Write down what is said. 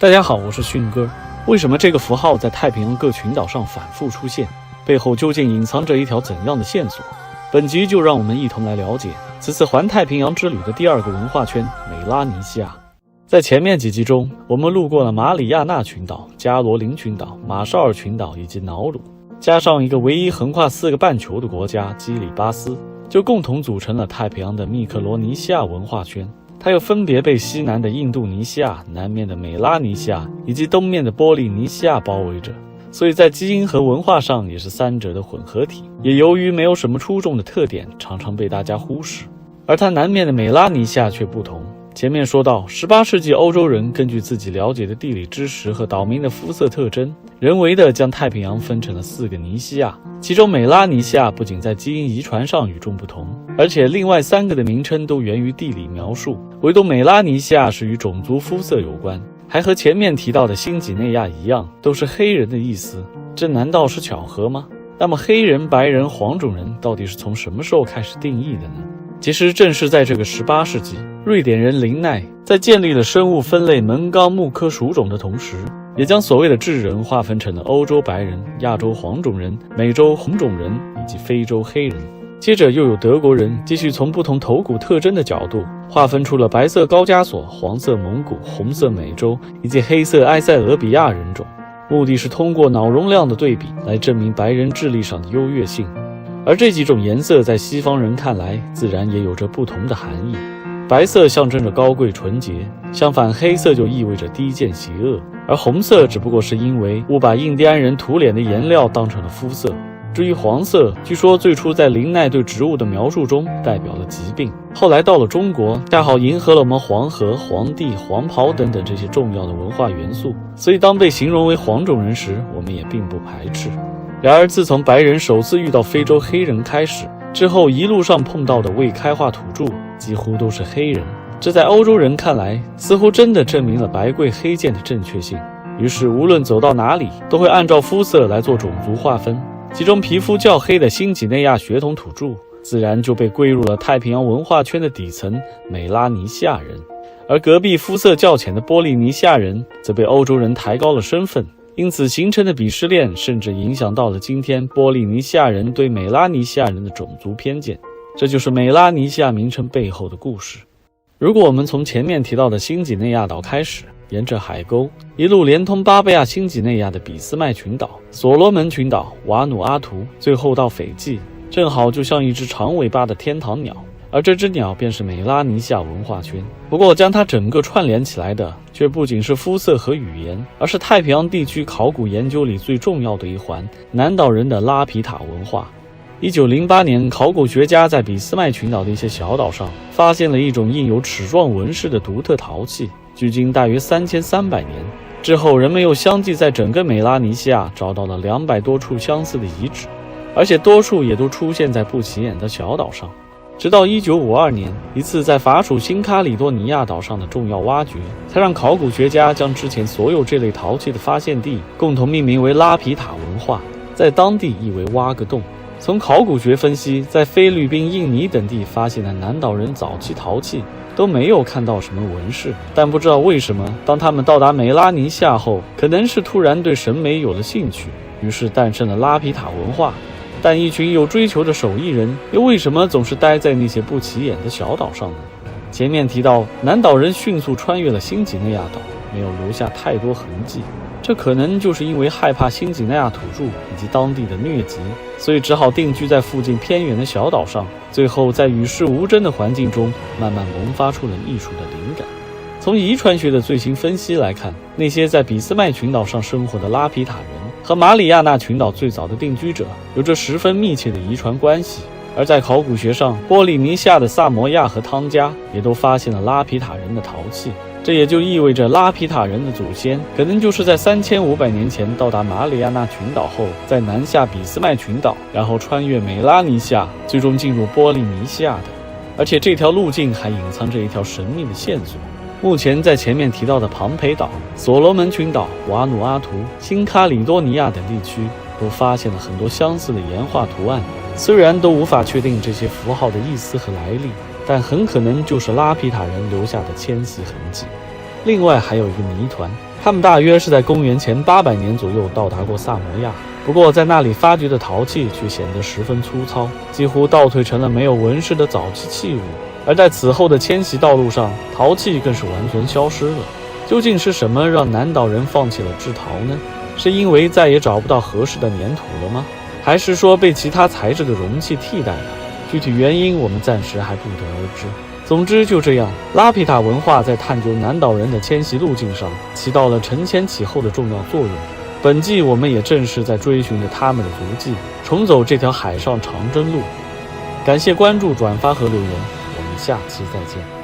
大家好，我是迅哥。为什么这个符号在太平洋各群岛上反复出现？背后究竟隐藏着一条怎样的线索？本集就让我们一同来了解此次环太平洋之旅的第二个文化圈——美拉尼西亚。在前面几集中，我们路过了马里亚纳群岛、加罗林群岛、马绍尔群岛以及瑙鲁，加上一个唯一横跨4个半球的国家基里巴斯，就共同组成了太平洋的密克罗尼西亚文化圈。它又分别被西南的印度尼西亚、南面的美拉尼西亚以及东面的波利尼西亚包围着，所以在基因和文化上也是三者的混合体。也由于没有什么出众的特点，常常被大家忽视。而它南面的美拉尼西亚却不同。前面说到18世纪欧洲人根据自己了解的地理知识和岛民的肤色特征，人为的将太平洋分成了4个尼西亚，其中美拉尼西亚不仅在基因遗传上与众不同，而且另外3个的名称都源于地理描述，唯独美拉尼西亚是与种族肤色有关，还和前面提到的新几内亚一样，都是黑人的意思。这难道是巧合吗？那么黑人、白人、黄种人到底是从什么时候开始定义的呢？其实正是在这个18世纪，瑞典人林奈在建立了生物分类门纲目科属种的同时，也将所谓的智人划分成了欧洲白人、亚洲黄种人、美洲红种人以及非洲黑人。接着又有德国人继续从不同头骨特征的角度划分出了白色高加索、黄色蒙古、红色美洲以及黑色埃塞俄比亚人种，目的是通过脑容量的对比来证明白人智力上的优越性。而这几种颜色在西方人看来自然也有着不同的含义。白色象征着高贵纯洁，相反黑色就意味着低贱邪恶，而红色只不过是因为误把印第安人涂脸的颜料当成了肤色。至于黄色，据说最初在林奈对植物的描述中代表了疾病，后来到了中国，恰好迎合了我们黄河、黄帝、黄袍等等这些重要的文化元素，所以当被形容为黄种人时，我们也并不排斥。然而自从白人首次遇到非洲黑人开始，之后一路上碰到的未开化土著几乎都是黑人，这在欧洲人看来似乎真的证明了白贵黑贱的正确性。于是无论走到哪里，都会按照肤色来做种族划分，其中皮肤较黑的新几内亚血统土著自然就被归入了太平洋文化圈的底层美拉尼西亚人，而隔壁肤色较浅的波利尼西亚人则被欧洲人抬高了身份，因此形成的鄙视链甚至影响到了今天波利尼西亚人对美拉尼西亚人的种族偏见。这就是美拉尼西亚名称背后的故事。如果我们从前面提到的新几内亚岛开始，沿着海沟一路连通巴布亚新几内亚的俾斯麦群岛、所罗门群岛、瓦努阿图，最后到斐济，正好就像一只长尾巴的天堂鸟，而这只鸟便是美拉尼西亚文化圈。不过将它整个串联起来的却不仅是肤色和语言，而是太平洋地区考古研究里最重要的一环——南岛人的拉皮塔文化。1908年，考古学家在俾斯麦群岛的一些小岛上发现了一种印有齿状纹饰的独特陶器，距今大约3300年。之后人们又相继在整个美拉尼西亚找到了200多处相似的遗址，而且多处也都出现在不起眼的小岛上。直到1952年，一次在法属新卡里多尼亚岛上的重要挖掘，才让考古学家将之前所有这类陶器的发现地共同命名为拉皮塔文化，在当地意为挖个洞。从考古学分析，在菲律宾、印尼等地发现的南岛人早期陶器都没有看到什么纹饰，但不知道为什么，当他们到达美拉尼西亚后，可能是突然对审美有了兴趣，于是诞生了拉皮塔文化。但一群有追求的手艺人又为什么总是待在那些不起眼的小岛上呢？前面提到，南岛人迅速穿越了新几内亚岛，没有留下太多痕迹，这可能就是因为害怕新几内亚土著以及当地的疟疾，所以只好定居在附近偏远的小岛上，最后在与世无争的环境中慢慢萌发出了艺术的灵感。从遗传学的最新分析来看，那些在俾斯麦群岛上生活的拉皮塔人和马里亚纳群岛最早的定居者有着十分密切的遗传关系。而在考古学上，波利尼西亚的萨摩亚和汤加也都发现了拉皮塔人的陶器，这也就意味着拉皮塔人的祖先可能就是在3500年前到达马里亚纳群岛后，在南下俾斯麦群岛，然后穿越美拉尼西亚，最终进入波利尼西亚的。而且这条路径还隐藏着一条神秘的线索。目前在前面提到的庞培岛、所罗门群岛、瓦努阿图、新卡里多尼亚等地区都发现了很多相似的岩画图案，虽然都无法确定这些符号的意思和来历，但很可能就是拉皮塔人留下的迁徙痕迹。另外还有一个谜团，他们大约是在公元前800年左右到达过萨摩亚，不过在那里发掘的陶器却显得十分粗糙，几乎倒退成了没有纹饰的早期器物。而在此后的迁徙道路上，陶器更是完全消失了。究竟是什么让南岛人放弃了制陶呢？是因为再也找不到合适的粘土了吗？还是说被其他材质的容器替代了？具体原因我们暂时还不得而知。总之就这样，拉皮塔文化在探究南岛人的迁徙路径上起到了承前启后的重要作用。本季我们也正是在追寻着他们的足迹，重走这条海上长征路。感谢关注、转发和留言，我们下期再见。